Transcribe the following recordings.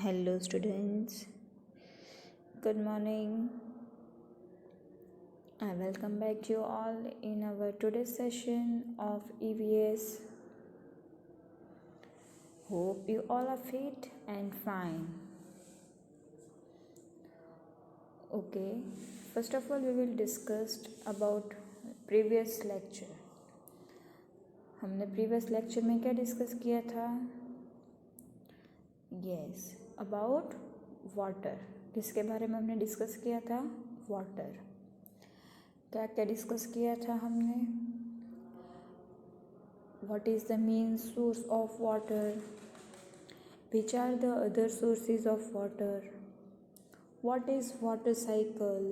Hello, students. Good morning. I welcome back you all in our today's session of EVS. Hope you all are fit and fine. Okay. First of all, we will discuss about previous lecture. हमने previous lecture में क्या discuss किया था? Yes, about water. किसके बारे में हमने discuss किया था? वाटर. क्या क्या डिस्कस किया था हमने? What is the main source of water? Which are the other sources of water? What is water cycle?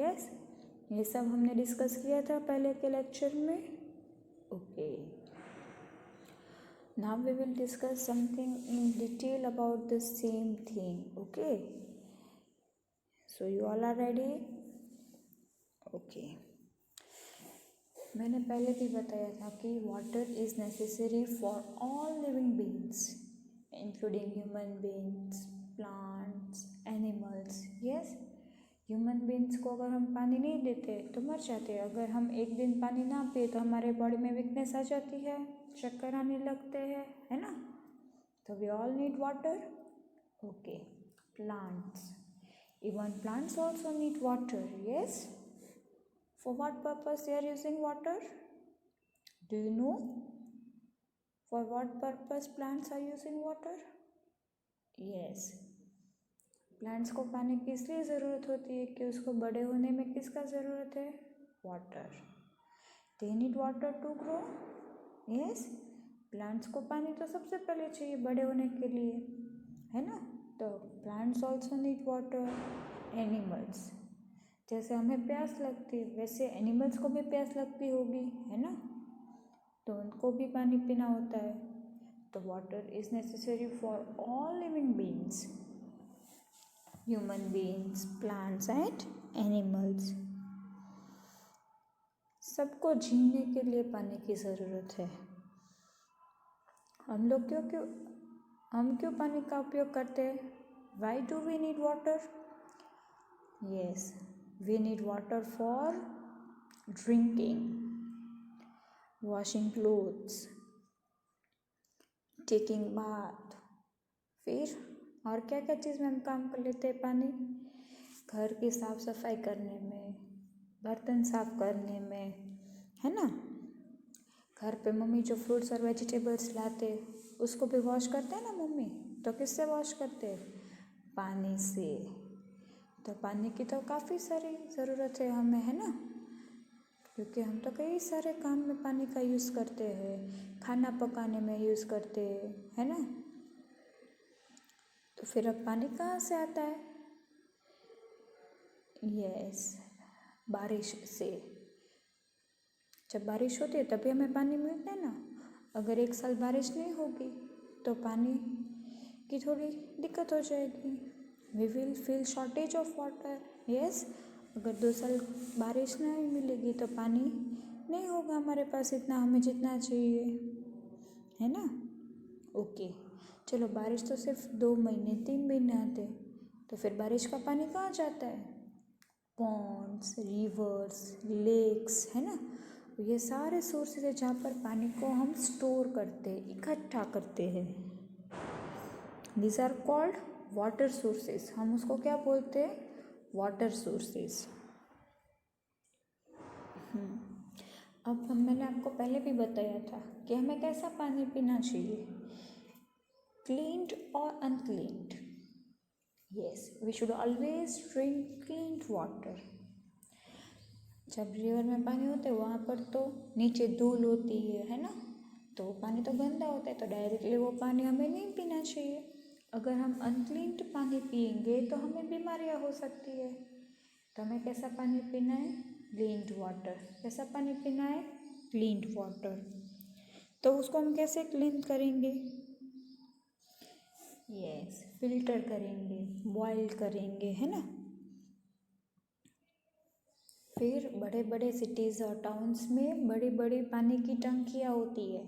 Yes, ये सब हमने डिस्कस किया था पहले के लेक्चर में. Okay. Now we will discuss something in detail about the same thing. Okay. So you all are ready? Okay. मैंने पहले भी बताया था कि water is necessary for all living beings including human beings, plants, animals. Yes, human beings को अगर हम पानी नहीं देते तो मर जाते हैं. अगर हम एक दिन पानी ना पिए तो हमारे बॉडी में वीकनेस आ जाती है, चक्कर आने लगते हैं, है ना. तो we all need water. Okay. Plants, even plants also need water. Yes. For what purpose they are using water? Do you know? For what purpose plants are using water? Yes. Plants को पानी की इसलिए ज़रूरत होती है कि उसको बड़े होने में किसका ज़रूरत है? Water. They need water to grow. Yes. Plants को पानी तो सबसे पहले चाहिए बड़े होने के लिए, है ना. तो plants also need water. Animals, जैसे हमें प्यास लगती है वैसे एनिमल्स को भी प्यास लगती होगी, है ना. तो उनको भी पानी पीना होता है. तो water is necessary for all living beings, human beings, plants and animals. सबको जीने के लिए पानी की ज़रूरत है. हम क्यों पानी का उपयोग करते हैं? Why do we need water? Yes, we need water for drinking, washing clothes, taking bath. फिर और क्या क्या चीज़ में हम काम कर लेते हैं पानी? घर की साफ सफाई करने में, बर्तन साफ करने में, है ना. घर पे मम्मी जो फ्रूट्स और वेजिटेबल्स लाते उसको भी वॉश करते हैं ना मम्मी. तो किससे वॉश करते हैं? पानी से. तो पानी की तो काफ़ी सारी ज़रूरत है हमें, है ना. क्योंकि हम तो कई सारे काम में पानी का यूज़ करते हैं. खाना पकाने में यूज़ करते हैं, है ना. तो फिर अब पानी कहाँ से आता है? यस, बारिश से. जब बारिश होती है तभी हमें पानी मिलता है ना. अगर एक साल बारिश नहीं होगी तो पानी की थोड़ी दिक्कत हो जाएगी. We will feel shortage of water. Yes, अगर 2 साल बारिश नहीं मिलेगी तो पानी नहीं होगा हमारे पास इतना, हमें जितना चाहिए, है ना. ओके. चलो, बारिश तो सिर्फ 2 महीने 3 महीने आते, तो फिर बारिश का पानी कहाँ जाता है? पॉन्ड्स, रिवर्स, लेक्स, है ना. ये सारे सोर्सेज है जहाँ पर पानी को हम स्टोर करते, इकट्ठा करते हैं. These are called water sources. हम उसको क्या बोलते हैं? Water sources. अब मैंने आपको पहले भी बताया था कि हमें कैसा पानी पीना चाहिए, क्लीन्ड और uncleaned. Yes, we should always drink cleaned water. जब रिवर में पानी होता है वहाँ पर तो नीचे धूल होती है ना. तो वो पानी तो गंदा होता है, तो डायरेक्टली वो पानी हमें नहीं पीना चाहिए. अगर हम अनक्लीन्ड पानी पिएंगे तो हमें बीमारियाँ हो सकती है. तो हमें कैसा पानी पीना है? Cleaned water. कैसा पानी पीना है? Cleaned water. तो उसको हम कैसे क्लीन करेंगे? यस, फिल्टर करेंगे, बॉयल करेंगे, है ना. फिर बड़े बड़े सिटीज़ और टाउन्स में बड़ी बड़ी पानी की टंकियाँ होती है.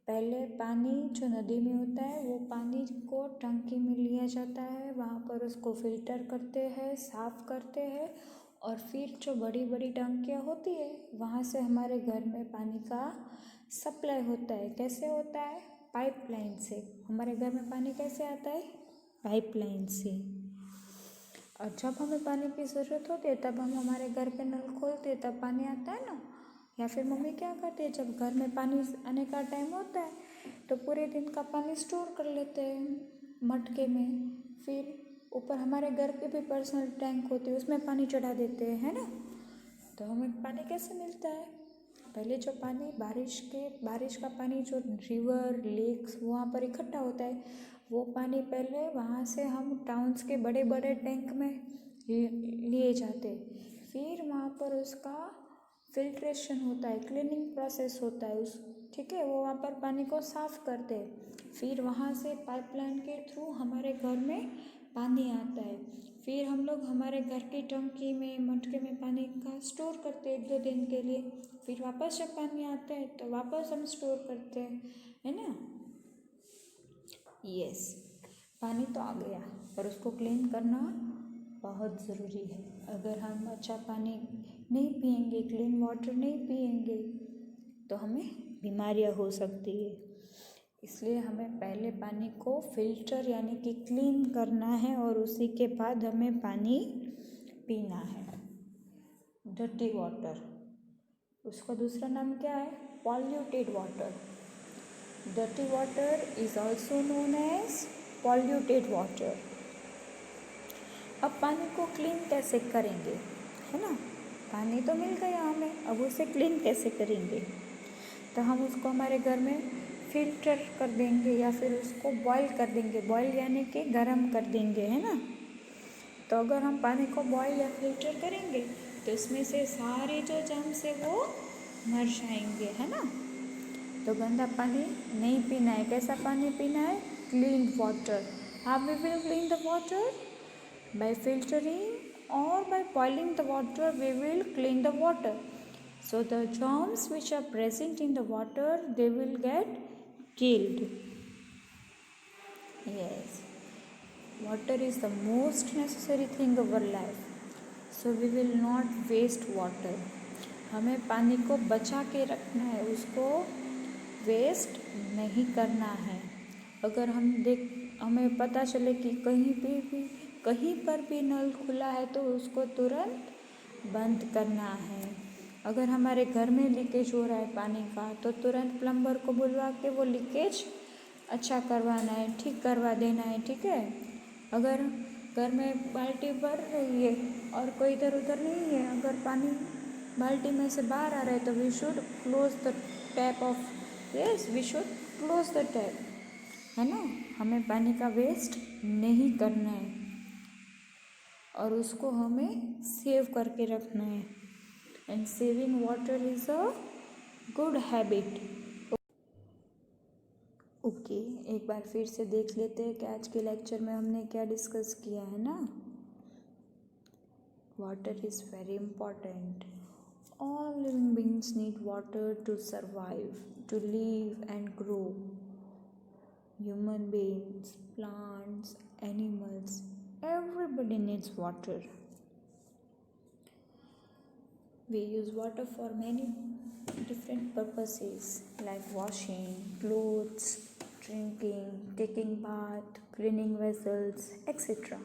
पहले पानी जो नदी में होता है वो पानी को टंकी में लिया जाता है, वहाँ पर उसको फिल्टर करते हैं, साफ़ करते हैं, और फिर जो बड़ी बड़ी टंकियाँ होती है वहाँ से हमारे घर में पानी का सप्लाई होता है। कैसे होता है? पाइपलाइन से। हमारे घर में पानी कैसे आता है? पाइपलाइन से। और जब हमें पानी की ज़रूरत होती है तब हम हमारे घर के नल खोलते हैं, तब पानी आता है ना। या फिर मम्मी क्या करती है, जब घर में पानी आने का टाइम होता है तो पूरे दिन का पानी स्टोर कर लेते हैं मटके में, फिर ऊपर हमारे घर के भी पर्सनल टैंक होती है उसमें पानी चढ़ा देते हैं, है ना। तो हमें पानी कैसे मिलता है? पहले जो पानी बारिश का पानी जो रिवर लेक्स वहाँ पर इकट्ठा होता है, वो पानी पहले वहाँ से हम टाउन्स के बड़े बड़े टैंक में लिए जाते, फिर वहाँ पर उसका फिल्ट्रेशन होता है, क्लीनिंग प्रोसेस होता है ठीक है, वो वहाँ पर पानी को साफ़ करते हैं, फिर वहाँ से पाइपलाइन के थ्रू हमारे घर में पानी आता है, फिर हम लोग हमारे घर की टंकी में मटके में पानी का स्टोर करते हैं 1-2 दिन के लिए, फिर वापस जब पानी आता है तो वापस हम स्टोर करते हैं, है ना। यस, पानी तो आ गया पर उसको क्लीन करना बहुत ज़रूरी है। अगर हम अच्छा पानी नहीं पिएंगे, क्लीन वाटर नहीं पिएंगे तो हमें बीमारियां हो सकती है। इसलिए हमें पहले पानी को फिल्टर यानी कि क्लीन करना है और उसी के बाद हमें पानी पीना है। डर्टी वाटर, उसका दूसरा नाम क्या है? Polluted water. Dirty water is also known as polluted water. अब पानी को क्लीन कैसे करेंगे, है ना। पानी तो मिल गया हमें, अब उसे क्लीन कैसे करेंगे? तो हम उसको हमारे घर में फिल्टर कर देंगे या फिर उसको बॉईल कर देंगे। बॉईल यानी कि गर्म कर देंगे, है ना। तो अगर हम पानी को बॉईल या फिल्टर करेंगे तो इसमें से सारे जो जर्म्स है वो मर जाएंगे, है ना। तो गंदा पानी नहीं पीना है। कैसा पानी पीना है? Clean water. How we will clean the water? By filtering or by boiling the water, we will clean the water. So the germs which are present in the water, they will get killed. Yes, water is the most necessary thing of our life. So we will not waste water. हमें पानी को बचा के रखना है, उसको waste नहीं करना है। अगर हमें पता चले कि कहीं पर भी नल खुला है तो उसको तुरंत बंद करना है। अगर हमारे घर में लीकेज हो रहा है पानी का तो तुरंत प्लम्बर को बुलवा के वो लीकेज अच्छा करवाना है, ठीक करवा देना है, ठीक है। अगर घर में बाल्टी भर रही है और कोई इधर उधर नहीं है, अगर पानी बाल्टी में से बाहर आ रहा है तो we should close the tap off we should close the tap, है ना। हमें पानी का वेस्ट नहीं करना है और उसको हमें सेव करके रखना है। And saving water is a good habit. Okay, एक बार फिर से देख लेते हैं कि आज के लेक्चर में हमने क्या डिस्कस किया है ना। Water is very important. All living beings need water to survive, to live and grow. Human beings, plants, animals, everybody needs water. We use water for many different purposes like washing clothes, drinking, taking bath, cleaning vessels, etc.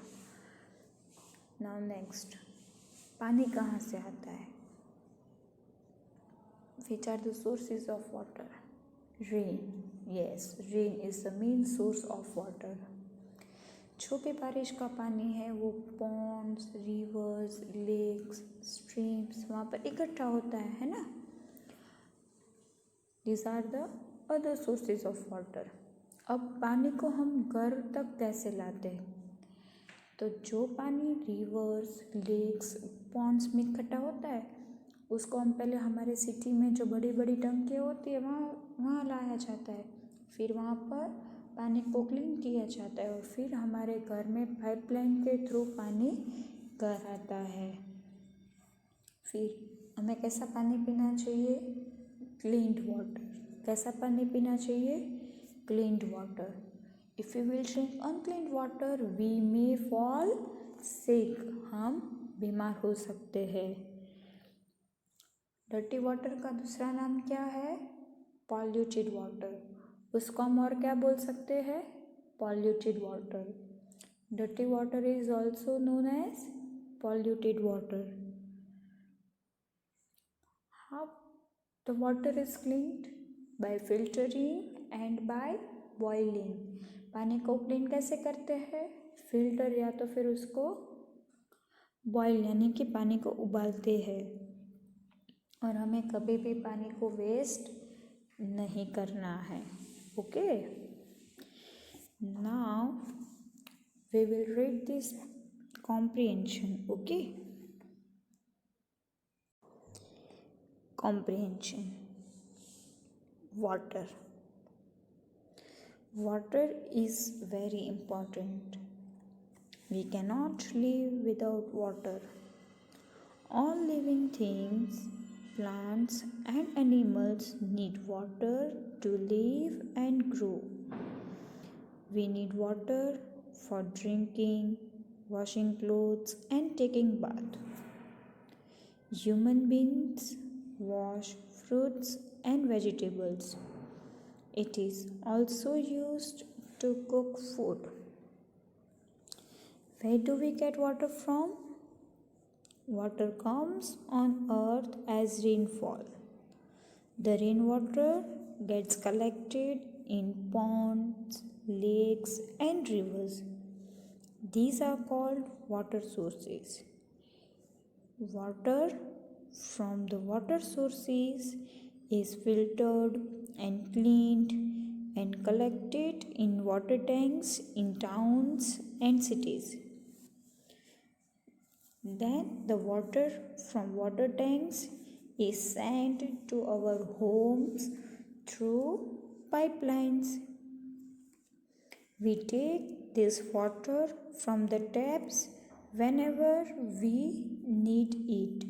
Now next, पानी कहाँ से आता है? Which are the sources of water? Rain. Yes, rain is the main source of water. जो भी बारिश का पानी है वो पॉन्ड्स, रिवर्स, लेक्स, स्ट्रीम्स वहाँ पर इकट्ठा होता है ना। These are the other sources of water. अब पानी को हम घर तक कैसे लाते हैं? तो जो पानी रिवर्स, लेक्स, पॉन्ड्स में इकट्ठा होता है उसको हम पहले हमारे सिटी में जो बड़ी बड़ी टंकियाँ होती है वहाँ लाया जाता है, फिर वहाँ पर पानी को क्लीन किया जाता है और फिर हमारे घर में पाइपलाइन के थ्रू पानी घर आता है। फिर हमें कैसा पानी पीना चाहिए? Cleaned water. कैसा पानी पीना चाहिए? Cleaned water. If you will drink uncleaned water we may fall sick. हम बीमार हो सकते हैं. डर्टी वाटर का दूसरा नाम क्या है? Polluted water. उसको हम और क्या बोल सकते हैं? Polluted water. Dirty water is also known as polluted water. How the water is cleaned? By filtering and by boiling. पानी को क्लीन कैसे करते हैं? फिल्टर या तो फिर उसको बॉयल यानी कि पानी को उबालते हैं. और हमें कभी भी पानी को वेस्ट नहीं करना है. Okay. Now we will read this comprehension. Okay. Comprehension. Water. Water is very important. We cannot live without water. All living things, plants and animals need water to live and grow. We need water for drinking, washing clothes and taking bath. Human beings wash fruits and vegetables. It is also used to cook food. Where do we get water from? Water comes on earth as rainfall. The rainwater gets collected in ponds, lakes and rivers. These are called water sources. Water from the water sources is filtered and cleaned and collected in water tanks in towns and cities. Then the water from water tanks is sent to our homes through pipelines. We take this water from the taps whenever we need it.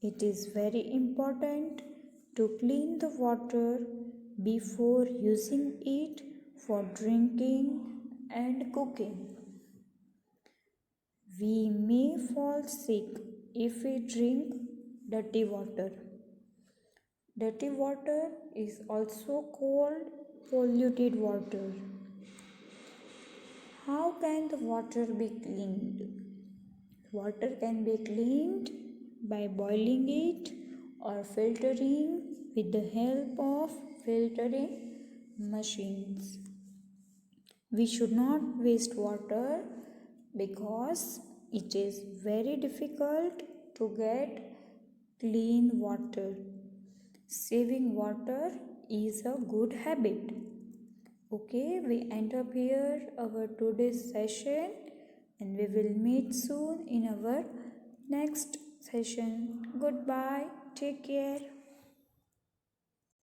It is very important to clean the water before using it for drinking and cooking. We may fall sick if we drink dirty water. Dirty water is also called polluted water. How can the water be cleaned? Water can be cleaned by boiling it or filtering with the help of filtering machines. We should not waste water because it is very difficult to get clean water. Saving water is a good habit. Okay, we end up here our today's session and we will meet soon in our next session. Goodbye. Take care.